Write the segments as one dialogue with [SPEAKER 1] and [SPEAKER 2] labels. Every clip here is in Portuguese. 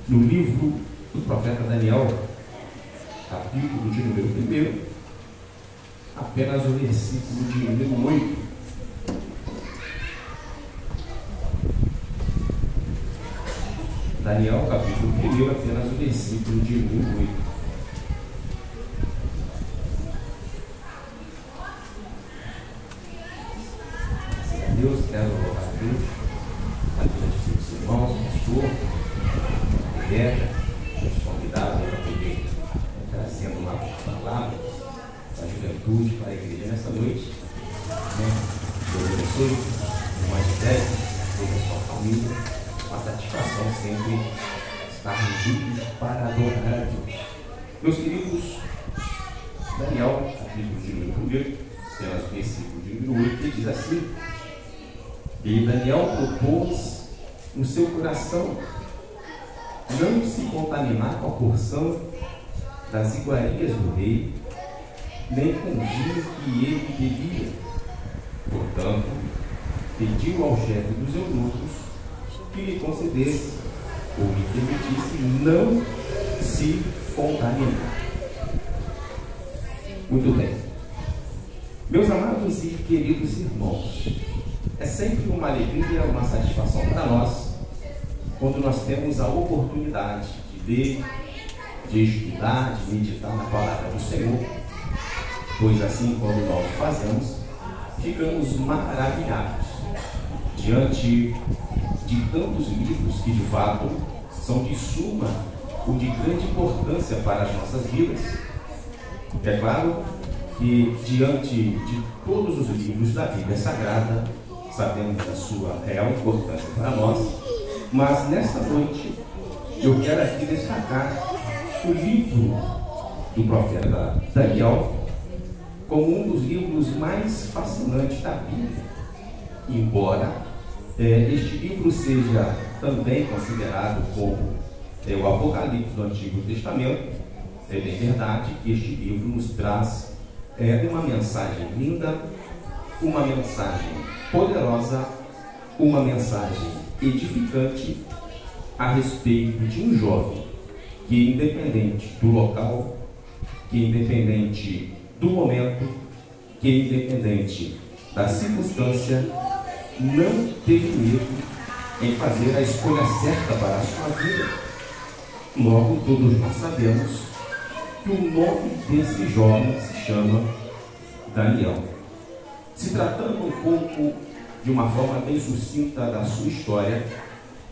[SPEAKER 1] no livro do profeta Daniel, capítulo de número 1, apenas o versículo de número 8. Daniel, capítulo 1, apenas o versículo de número 8. Graças a Deus, quero louvar a Deus, a vida de todos os irmãos, pastor, a igreja, os convidados para poder trazendo uma palavra da juventude para a igreja nessa noite. Deus abençoe, irmãs de fé, toda a sua família. Uma satisfação sempre estarmos juntos para adorar a Deus. Meus queridos, Daniel, capítulo de número 1, apenas o versículo de número 8, diz assim: e Daniel propôs no seu coração não se contaminar com a porção das iguarias do rei, nem com o vinho que ele bebia. Portanto, pediu ao chefe dos eunucos que lhe concedesse ou lhe permitisse não se contaminar. Muito bem. Meus amados e queridos irmãos, é sempre uma alegria, uma satisfação para nós quando nós temos a oportunidade de ler, de estudar, de meditar na palavra do Senhor, pois assim, quando nós fazemos, ficamos maravilhados diante de tantos livros que de fato são de suma ou de grande importância para as nossas vidas. É claro que diante de todos os livros da Bíblia Sagrada, sabemos da sua real importância para nós, mas nesta noite eu quero aqui destacar o livro do profeta Daniel como um dos livros mais fascinantes da Bíblia, embora este livro seja também considerado como o Apocalipse do Antigo Testamento. É bem verdade que este livro nos traz uma mensagem linda, uma mensagem poderosa, uma mensagem edificante a respeito de um jovem que, independente do local, que independente do momento, que independente da circunstância, não teve medo em fazer a escolha certa para a sua vida. Logo, todos nós sabemos que o nome desse jovem se chama Daniel. Se tratando um pouco de uma forma bem sucinta da sua história,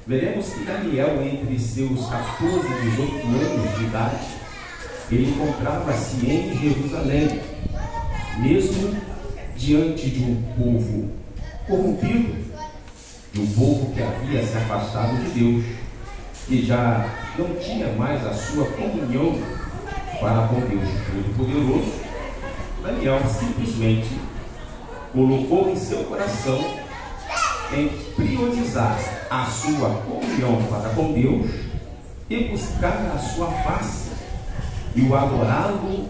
[SPEAKER 1] veremos que Daniel, entre seus 14 e 18 anos de idade, ele encontrava-se em Jerusalém, mesmo diante de um povo corrompido, de um povo que havia se afastado de Deus, que já não tinha mais a sua comunhão para com Deus Todo-Poderoso. Daniel simplesmente colocou em seu coração em priorizar a sua comunhão para com Deus e buscar a sua face e o adorá-lo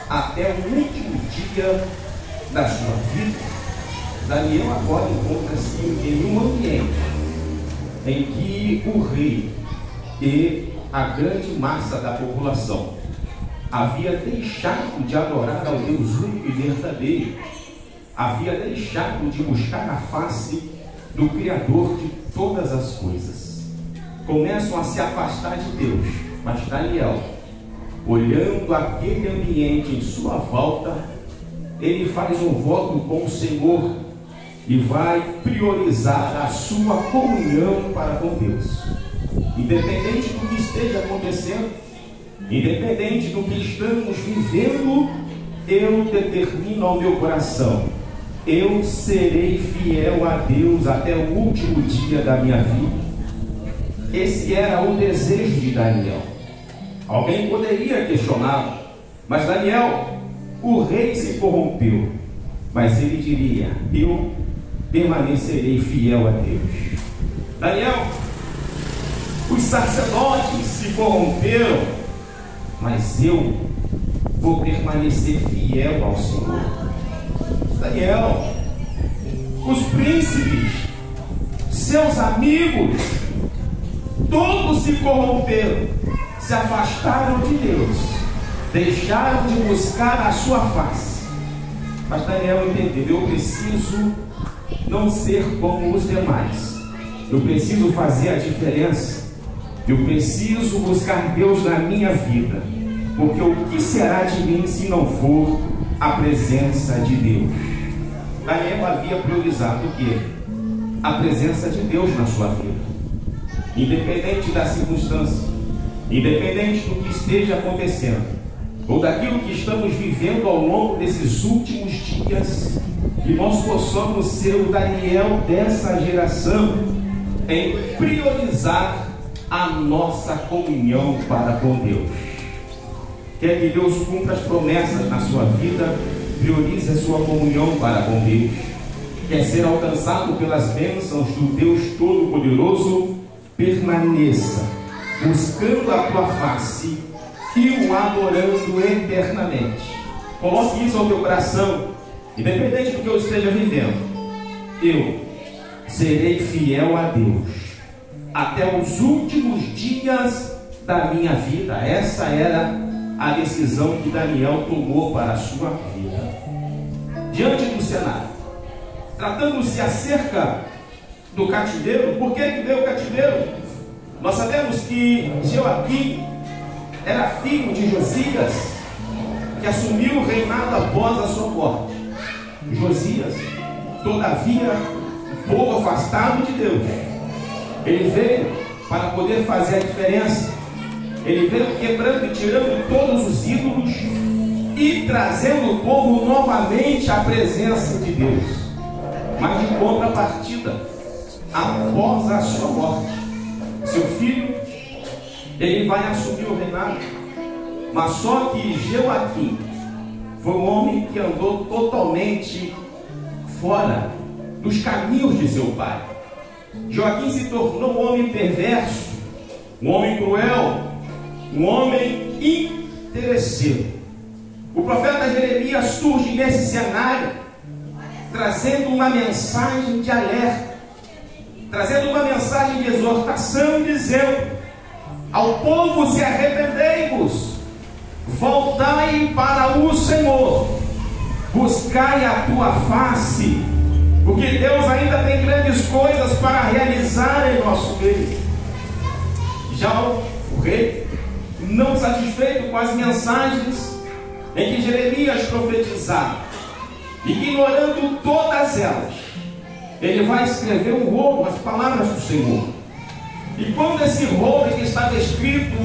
[SPEAKER 1] até o último dia da sua vida. Daniel agora encontra-se em um ambiente em que o rei e a grande massa da população havia deixado de adorar ao Deus único e verdadeiro, havia deixado de buscar a face do Criador de todas as coisas. Começam a se afastar de Deus, mas Daniel, olhando aquele ambiente em sua volta, ele faz um voto com o Senhor e vai priorizar a sua comunhão para com Deus. Independente do que esteja acontecendo, independente do que estamos vivendo, eu determino ao meu coração: eu serei fiel a Deus até o último dia da minha vida. Esse era o desejo de Daniel. Alguém poderia questioná-lo, mas Daniel, o rei se corrompeu, mas ele diria: eu permanecerei fiel a Deus. Daniel, os sacerdotes se corromperam, mas eu vou permanecer fiel ao Senhor. Daniel, os príncipes, seus amigos, todos se corromperam, se afastaram de Deus, deixaram de buscar a sua face. Mas Daniel entendeu: eu preciso não ser como os demais, eu preciso fazer a diferença, eu preciso buscar Deus na minha vida, porque o que será de mim se não for a presença de Deus? Daniel havia priorizado o quê? A presença de Deus na sua vida, independente da circunstância, independente do que esteja acontecendo, ou daquilo que estamos vivendo ao longo desses últimos dias, que nós possamos ser o Daniel dessa geração, em priorizar a nossa comunhão para com Deus. Quer que Deus cumpra as promessas na sua vida, priorize a sua comunhão para com Deus. Quer ser alcançado pelas bênçãos do Deus Todo-Poderoso, permaneça buscando a tua face e o adorando eternamente. Coloque isso ao teu coração, independente do que eu esteja vivendo. Eu serei fiel a Deus até os últimos dias da minha vida. Essa era a decisão que Daniel tomou para a sua vida. Diante do cenário, tratando-se acerca do cativeiro, por que veio o cativeiro? Nós sabemos que Joaquim era filho de Josias, que assumiu o reinado após a sua morte. Josias, todavia, um pouco afastado de Deus, ele veio para poder fazer a diferença. Ele veio quebrando e tirando todos os ídolos e trazendo o povo novamente à presença de Deus. Mas de contrapartida, após a sua morte, seu filho, ele vai assumir o reinado. Mas só que Joaquim foi um homem que andou totalmente fora dos caminhos de seu pai. Joaquim se tornou um homem perverso, um homem cruel, um homem interesseiro. O profeta Jeremias surge nesse cenário, trazendo uma mensagem de alerta, trazendo uma mensagem de exortação, dizendo ao povo: se arrependei-vos, voltai para o Senhor, buscai a tua face, porque Deus ainda tem grandes coisas para realizar em nosso meio. Já o rei, não satisfeito com as mensagens em que Jeremias profetizava, ignorando todas elas, ele vai escrever um rolo, as palavras do Senhor. E quando esse rolo que estava escrito,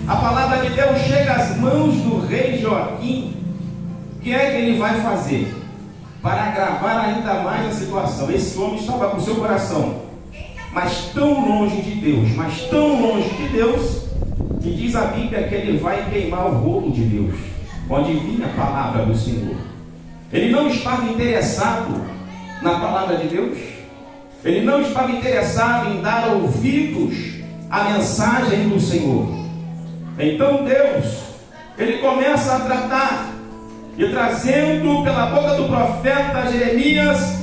[SPEAKER 1] a palavra de Deus chega às mãos do rei Joaquim, o que é que ele vai fazer? Para agravar ainda mais a situação, esse homem estava com seu coração, mas tão longe de Deus, que diz a Bíblia que ele vai queimar o rolo de Deus, onde vinha a palavra do Senhor. Ele não estava interessado na palavra de Deus, ele não estava interessado em dar ouvidos à mensagem do Senhor. Então Deus, ele começa a tratar, e trazendo pela boca do profeta Jeremias,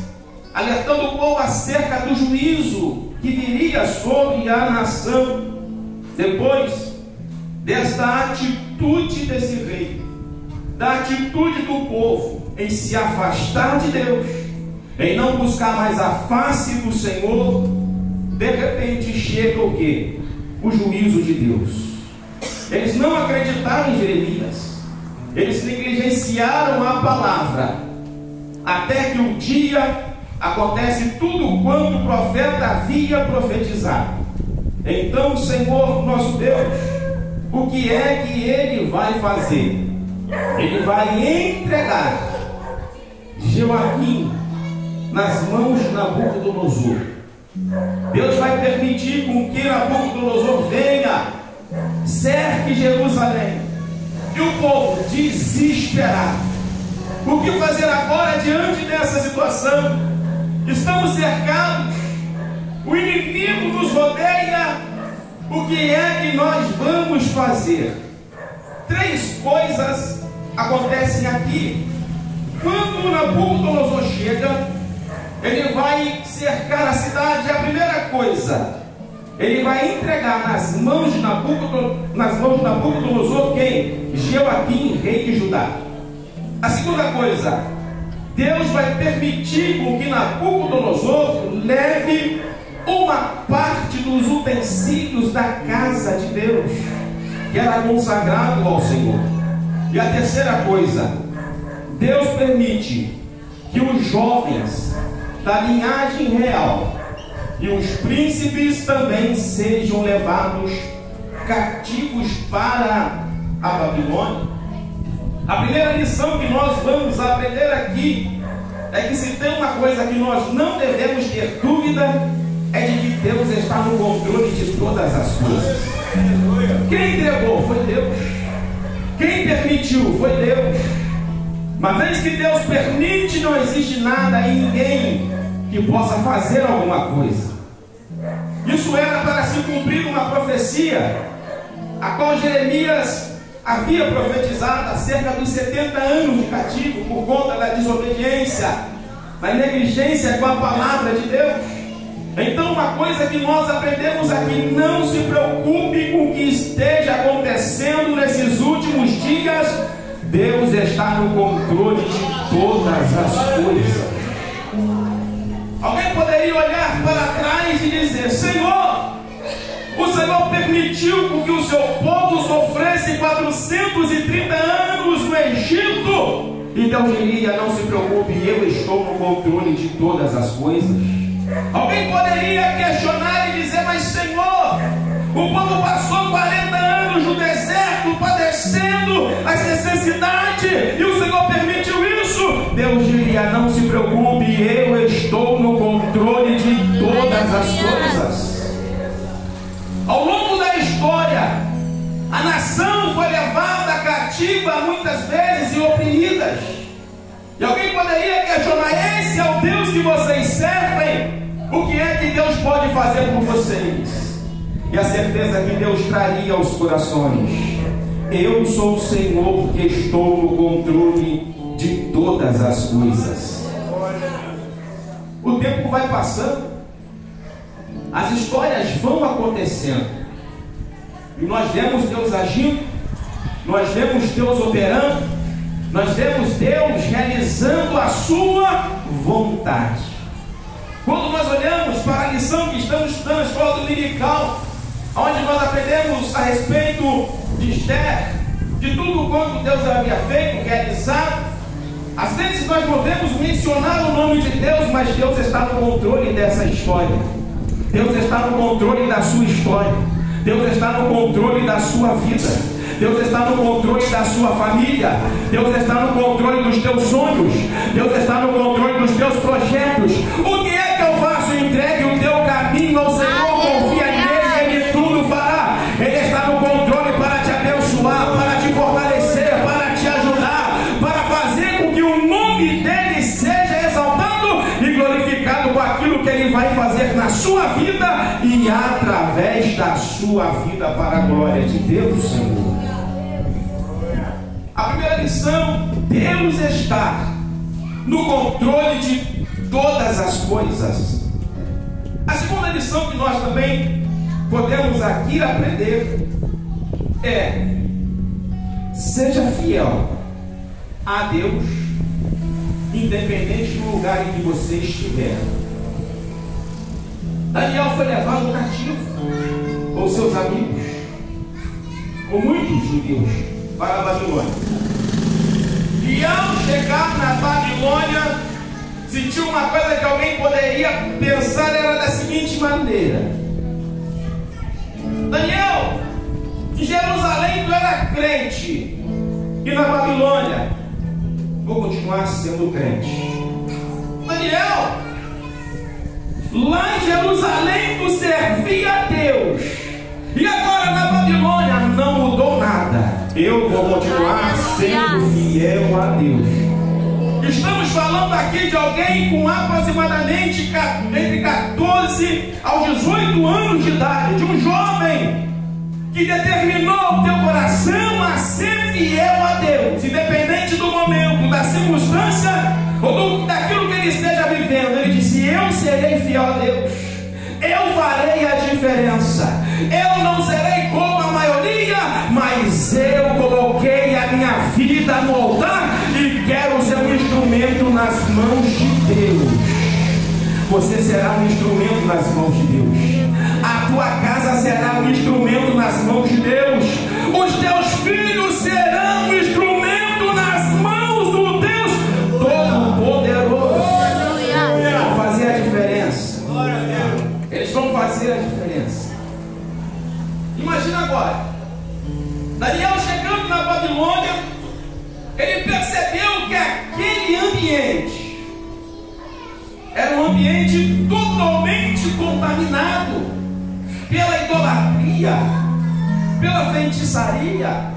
[SPEAKER 1] alertando o povo acerca do juízo que viria sobre a nação, depois desta atitude desse rei, da atitude do povo em se afastar de Deus, em não buscar mais a face do Senhor. De repente chega o quê? O juízo de Deus. Eles não acreditaram em Jeremias, eles negligenciaram a palavra, até que um dia acontece tudo quanto o profeta havia profetizado. Então o Senhor nosso Deus, o que é que ele vai fazer? Ele vai entregar Joaquim nas mãos de Nabucodonosor. Deus vai permitir com que Nabucodonosor venha, cerque Jerusalém, e o povo desesperado. O que fazer agora diante dessa situação? Estamos cercados, o inimigo nos rodeia. O que é que nós vamos fazer? Três coisas acontecem aqui. Quando Nabucodonosor chega, ele vai cercar a cidade. A primeira coisa, ele vai entregar nas mãos de Nabucodonosor quem? Jeoaquim, rei de Judá. A segunda coisa, Deus vai permitir com que Nabucodonosor leve uma parte dos utensílios da casa de Deus, que era consagrado ao Senhor. E a terceira coisa, Deus permite que os jovens da linhagem real e os príncipes também sejam levados cativos para a Babilônia. A primeira lição que nós vamos aprender aqui é que se tem uma coisa que nós não devemos ter dúvida, é de que Deus está no controle de todas as coisas. Quem entregou foi Deus. Quem permitiu foi Deus. Uma vez que Deus permite, não existe nada e ninguém que possa fazer alguma coisa. Isso era para se cumprir uma profecia, a qual Jeremias havia profetizado acerca dos 70 anos de cativo, por conta da desobediência, da negligência com a palavra de Deus. Então, uma coisa que nós aprendemos aqui: não se preocupe com o que esteja acontecendo nesses últimos dias. Deus está no controle de todas as coisas. Alguém poderia olhar para trás e dizer: Senhor, o Senhor permitiu que o seu povo sofresse 430 anos no Egito. E Deus diria: não se preocupe, eu estou no controle de todas as coisas. Alguém poderia questionar e dizer: mas Senhor, o povo passou 40 anos no deserto, padecendo as necessidades, e o Senhor permitiu isso. Deus diria: não se preocupe, eu estou no controle de todas as coisas. Ao longo da história, a nação foi levada cativa muitas vezes e oprimida. E alguém poderia questionar: esse é o Deus que vocês servem? O que é que Deus pode fazer por vocês? E a certeza que Deus traria aos corações: eu sou o Senhor que estou no controle de todas as coisas. O tempo vai passando, as histórias vão acontecendo, e nós vemos Deus agindo, nós vemos Deus operando, nós vemos Deus realizando a sua vontade. Quando nós olhamos para a lição que estamos estudando na escola dominical, onde nós aprendemos a respeito de Esther, de tudo quanto Deus havia feito, realizado, às vezes nós podemos mencionar o nome de Deus, mas Deus está no controle dessa história. Deus está no controle da sua história. Deus está no controle da sua vida. Deus está no controle da sua família. Deus está no controle dos teus sonhos. Deus está no controle dos teus projetos. O que é que eu faço? Entregue o teu caminho ao Senhor, confia nele, Ele tudo fará. Ele está no controle para te abençoar, para te fortalecer, para te ajudar, para fazer com que o nome dele seja exaltado e glorificado com aquilo que ele vai fazer na sua vida e através da sua vida, para a glória de Deus, Senhor. A primeira lição: Deus está no controle de todas as coisas. A segunda lição que nós também podemos aqui aprender é: seja fiel a Deus, independente do lugar em que você estiver. Daniel foi levado cativo com seus amigos, com muitos judeus, para a Babilônia. E ao chegar na Babilônia, se tinha uma coisa que alguém poderia pensar, era da seguinte maneira: Daniel, em Jerusalém tu era crente, e na Babilônia vou continuar sendo crente. Daniel, lá em Jerusalém tu servia a Deus, e agora na Babilônia não mudou nada. Eu vou continuar sendo fiel a Deus. Estamos falando aqui de alguém com aproximadamente entre 14 aos 18 anos de idade, de um jovem que determinou o teu coração a ser fiel a Deus, independente do momento, da circunstância ou daquilo que ele esteja vivendo. Ele disse: eu serei fiel a Deus, eu farei a diferença. Eu não serei como a maioria, mas eu coloquei a minha vida no altar e quero ser um instrumento nas mãos de Deus. Você será um instrumento nas mãos de Deus. A tua casa será um instrumento nas mãos de Deus. Os teus filhos serão um instrumento nas mãos do Deus Todo-Poderoso. Vão fazer a diferença. Eles vão fazer a diferença. Imagina agora, Daniel chegando na Babilônia, ele percebeu que aquele ambiente era um ambiente totalmente contaminado pela idolatria, pela feitiçaria,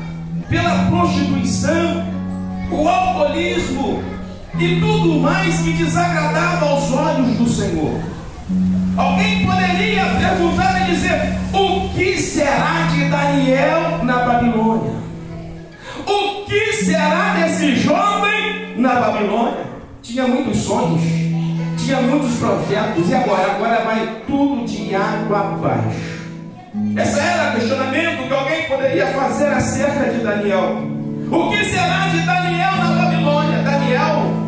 [SPEAKER 1] pela prostituição, o alcoolismo e tudo mais que desagradava aos olhos do Senhor. Alguém poderia perguntar e dizer: o que será de Daniel na Babilônia? O que será desse jovem na Babilônia? Tinha muitos sonhos, tinha muitos projetos, e agora vai tudo de água abaixo. Esse era o questionamento que alguém poderia fazer acerca de Daniel. O que será de Daniel na Babilônia? Daniel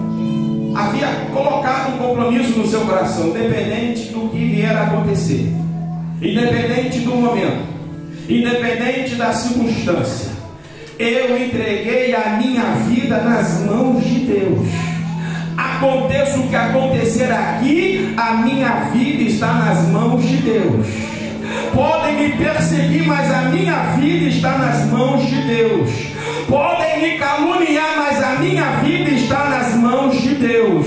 [SPEAKER 1] havia colocado um compromisso no seu coração, independente do que vier a acontecer, independente do momento, independente da circunstância. Eu entreguei a minha vida nas mãos de Deus. Aconteça o que acontecer aqui, a minha vida está nas mãos de Deus. Podem me perseguir, mas a minha vida está nas mãos de Deus. Podem me caluniar, mas a minha vida está nas mãos de Deus.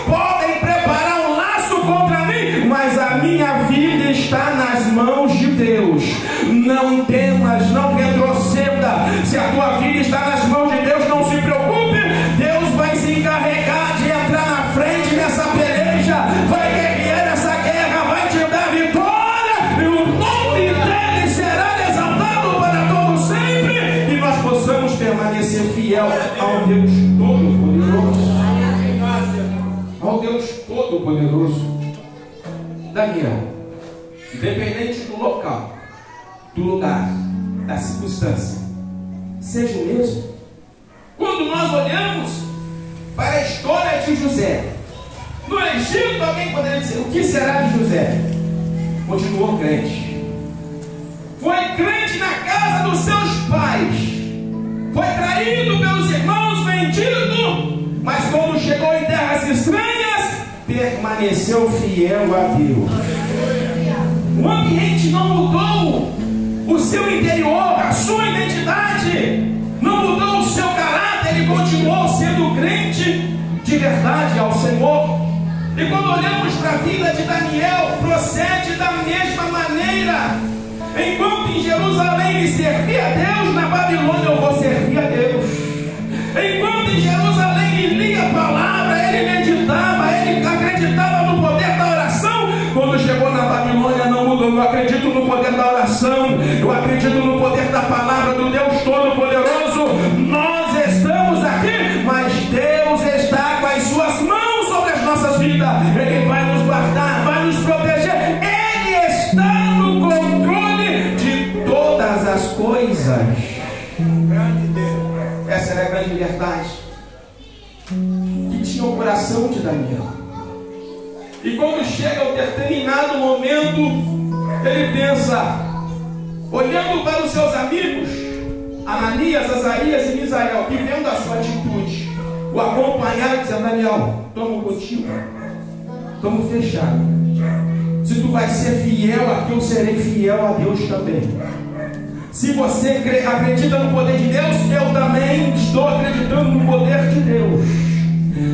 [SPEAKER 1] Podem preparar um laço contra mim, mas a minha vida está nas mãos de Deus. Não temas, não retroceda. Se a tua vida está nas mãos de Deus, não se preocupe. Deus vai se encarregar de entrar na frente nessa peleja, vai guerrear essa guerra, vai te dar vitória, e o nome dele será exaltado para todo sempre, e nós possamos permanecer fiel ao Deus Todo-Poderoso. Ao Deus Todo-Poderoso. Daniel, independente do local, do lugar, da circunstância, seja o mesmo. Quando nós olhamos para a história de José, no Egito, alguém poderia dizer: o que será de José? Continuou crente. Foi crente na casa dos seus pais. Foi traído pelos irmãos, vendido. Mas quando chegou em terras estranhas, permaneceu fiel a Deus. O ambiente não mudou o seu interior, a sua identidade. Não mudou o seu caráter, ele continuou sendo crente de verdade ao Senhor. E quando olhamos para a vida de Daniel, procede da mesma maneira. Enquanto em Jerusalém ele servia a Deus, na Babilônia eu vou servir a Deus. Enquanto em Jerusalém ele lia a palavra, ele meditava, ele acreditava no poder da oração. Quando chegou na Babilônia não mudou. Eu acredito no poder da oração, eu acredito no poder da palavra do Deus Todo-Poderoso. Nós estamos aqui, mas Deus está com as suas mãos sobre as nossas vidas. Ele vai nos guardar, vai nos proteger. Ele está no controle de todas as coisas. Essa era a grande verdade que tinha o coração de Daniel. E quando chega ao determinado momento, ele pensa, olhando para os seus amigos, Ananias, Azarias e Misael, que vendo a sua atitude, o acompanharam, dizendo: Daniel, estamos contigo, estamos fechados. Se tu vais ser fiel aqui, eu serei fiel a Deus também. Se você acredita no poder de Deus, eu também estou acreditando no poder de Deus.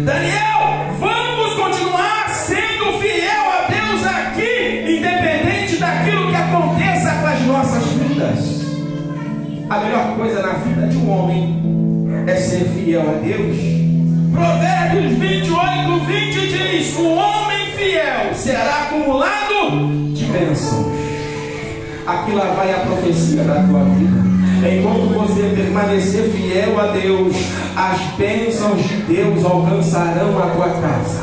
[SPEAKER 1] Daniel, vamos continuar sendo fiel a Deus aqui, independente daquilo que aconteça com as nossas vidas. A melhor coisa na vida de um homem é ser fiel a Deus. Provérbios 28:20 diz: o homem fiel será acumulado de bênçãos. Aqui lá vai a profecia da tua vida. Enquanto você permanecer fiel a Deus, as bênçãos de Deus alcançarão a tua casa.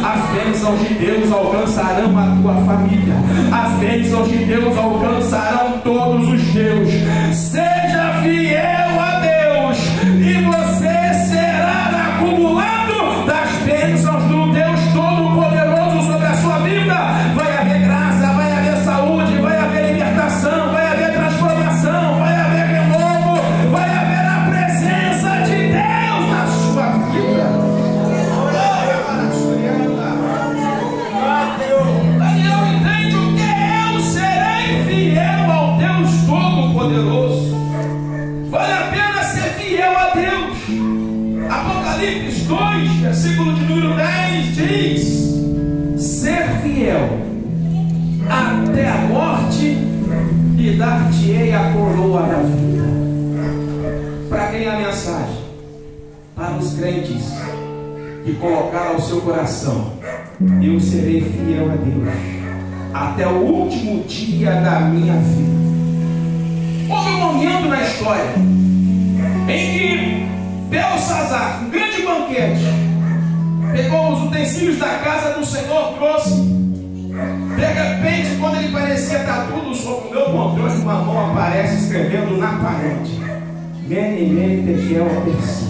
[SPEAKER 1] As bênçãos de Deus alcançarão a tua família. As bênçãos de Deus alcançarão todos os teus. Seja fiel a Deus e você será acumulado das bênçãos do Deus Todo-Poderoso sobre a sua vida. Vai haver graça, vai haver saúde, vai haver libertação, vai haver transformação, vai haver renovo, vai haver a presença de Deus na sua vida. Daniel entende o que eu serei fiel ao Deus Todo-Poderoso. Vale a pena ser fiel a Deus. Apocalipse 2, versículo de número 10 diz: ser fiel até a morte e dar-te-ei a coroa da vida. Para quem é a mensagem? Para os crentes que colocaram ao seu coração: eu serei fiel a Deus até o último dia da minha vida. Houve um momento na história em que Belsazar, um grande banquete, pegou os utensílios da casa do Senhor, trouxe. De repente, quando ele parecia estar tudo sob o meu controle, uma mão aparece escrevendo na parede: Mene, Mene, Tekel, Persi.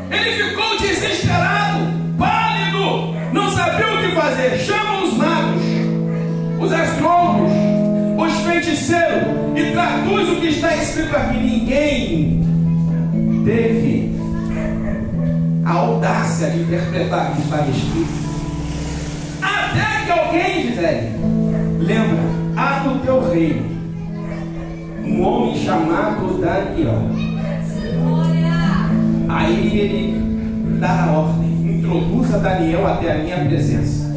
[SPEAKER 1] Ele ficou desesperado, pálido, não sabia o que fazer. Chama os magos, os astrólogos, os feiticeiros e traduz o que está escrito aqui. Ninguém teve a audácia de interpretar o que está escrito. Até que alguém diz: lembra, há no teu reino um homem chamado Daniel. Aí ele dá a ordem: introduza Daniel até a minha presença.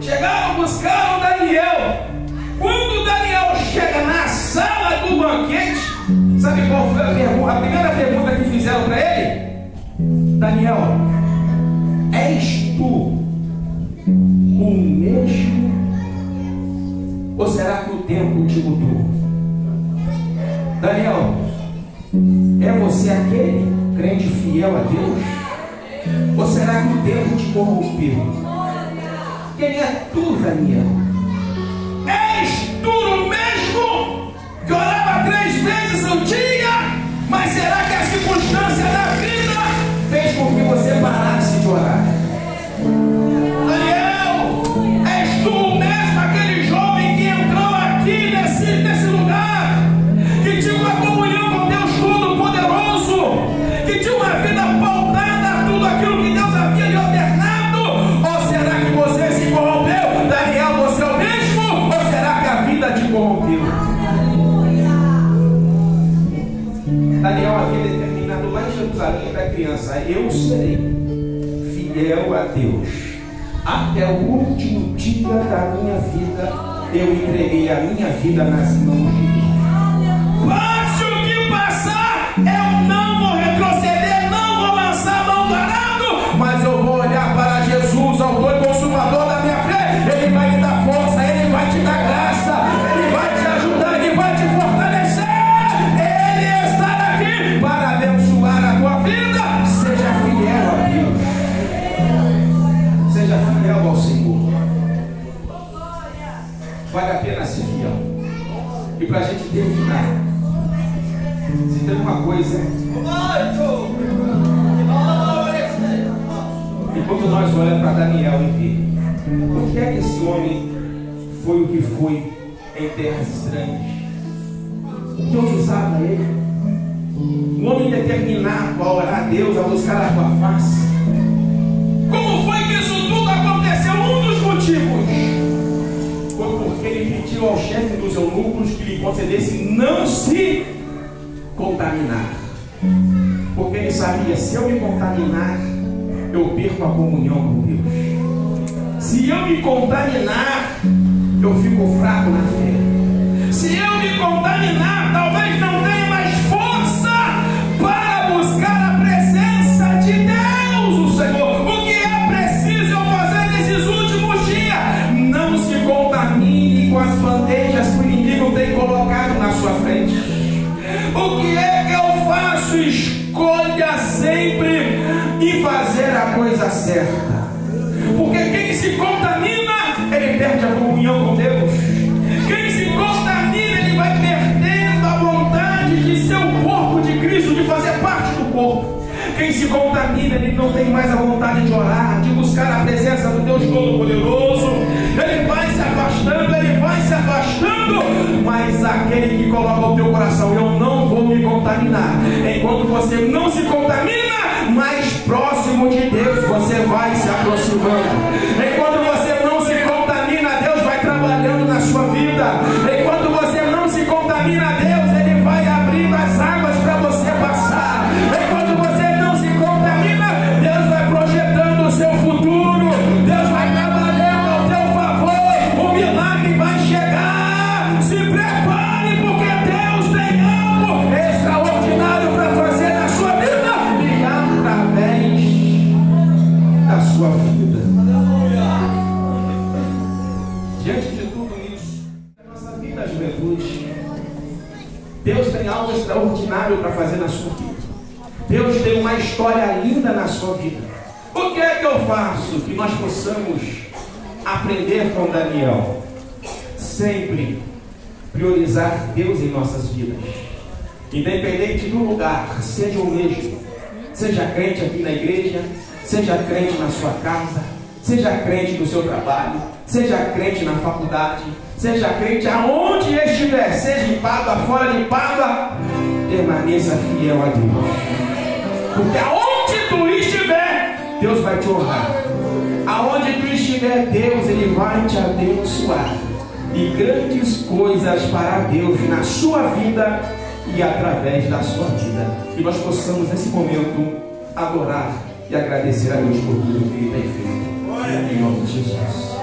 [SPEAKER 1] Chegaram, buscaram Daniel. Quando Daniel chega na sala do banquete, sabe qual foi a pergunta? A primeira pergunta que fizeram para ele: Daniel, és tu o mesmo? Ou será que o tempo te mudou? Daniel, é você aquele crente fiel a Deus? Ou será que o tempo te corrompeu? Quem é tu, Daniel? És tu o mesmo que orava 3 vezes ao dia? Mas será que a circunstância da vida fez com que você parasse de orar? Daniel, és tu o mesmo aquele jovem que entrou aqui nesse lugar, que tinha uma comunhão com Deus Todo-Poderoso, que tinha uma vida pautada a tudo aquilo que Deus havia lhe ordenado? Ou será que você se corrompeu? Daniel, você é o mesmo? Ou será que a vida te corrompeu? Daniel havia determinado lá em Jerusalém para a criança: eu serei fiel a Deus até o último dia da minha vida. Eu entreguei a minha vida nas mãos de Deus. Passe o que passar, eu não vou retroceder, não vou lançar a mão do arado, mas eu vou olhar para Jesus, autor e consumador da minha fé. Ele vai me dar força, Ele vai te dar graça, Ele vai te ajudar, Ele vai te fortalecer. Ele está aqui para abençoar a tua vida. Seja fiel a Deus, seja fiel ao Senhor. Vale a pena ser fiel. E para a gente terminar, se tem uma coisa, enquanto nós olhamos para Daniel e vê por que é que esse homem foi o que foi em terras estranhas? Deus usava ele, um homem determinado a orar a Deus, a buscar a tua face. Como foi que isso tudo aconteceu? Um dos motivos foi porque ele pediu ao chefe dos eunucos que lhe concedesse não se contaminar. Porque ele sabia: se eu me contaminar, eu perco a comunhão com Deus. Se eu me contaminar, eu fico fraco na fé. Se eu me contaminar, talvez não tenha mais força para buscar a presença de Deus, o Senhor. O que é preciso eu fazer nesses últimos dias? Não se contamine com as bandejas que o inimigo tem colocado na sua frente. O que é que eu faço? Escolha sempre e fazer a coisa certa. Porque quem se contamina, ele perde a comunhão com Deus. Quem se contamina, ele vai perdendo a vontade de ser o corpo de Cristo, de fazer parte do corpo. Quem se contamina, ele não tem mais a vontade de orar, de buscar a presença do Deus Todo-Poderoso. Ele vai se afastando, ele vai se afastando. Mas aquele que coloca o teu coração, eu não vou me contaminar. Enquanto você não se contamina, mais próximo de Deus você vai se aproximando. Enquanto você não se contamina, Deus vai trabalhando na sua vida. Enquanto você não se contamina, Deus, ele vai abrindo as águas para você passar. Enquanto você não se contamina, Deus vai projetando o seu futuro. Deus vai trabalhando ao teu favor. O milagre vai chegar. Se prepare, porque Deus tem algo extraordinário para fazer na sua vida e através da sua vida. Diante de tudo isso, na nossa vida, juventude, Deus tem algo extraordinário para fazer na sua vida. Deus tem uma história linda na sua vida. O que é que eu faço que nós possamos aprender com Daniel? Sempre priorizar Deus em nossas vidas, independente do lugar, seja o mesmo, seja crente aqui na igreja, seja crente na sua casa, seja crente no seu trabalho, seja crente na faculdade, seja crente aonde estiver, seja em Pádua, fora de Pádua, permaneça fiel a Deus. Porque aonde tu estiver, Deus vai te honrar. Aonde tu estiver, Deus, ele vai te abençoar. E grandes coisas fará Deus na sua vida e através da sua vida. Que nós possamos nesse momento adorar e agradecer a Deus por tudo que ele tem feito. Em nome de Jesus.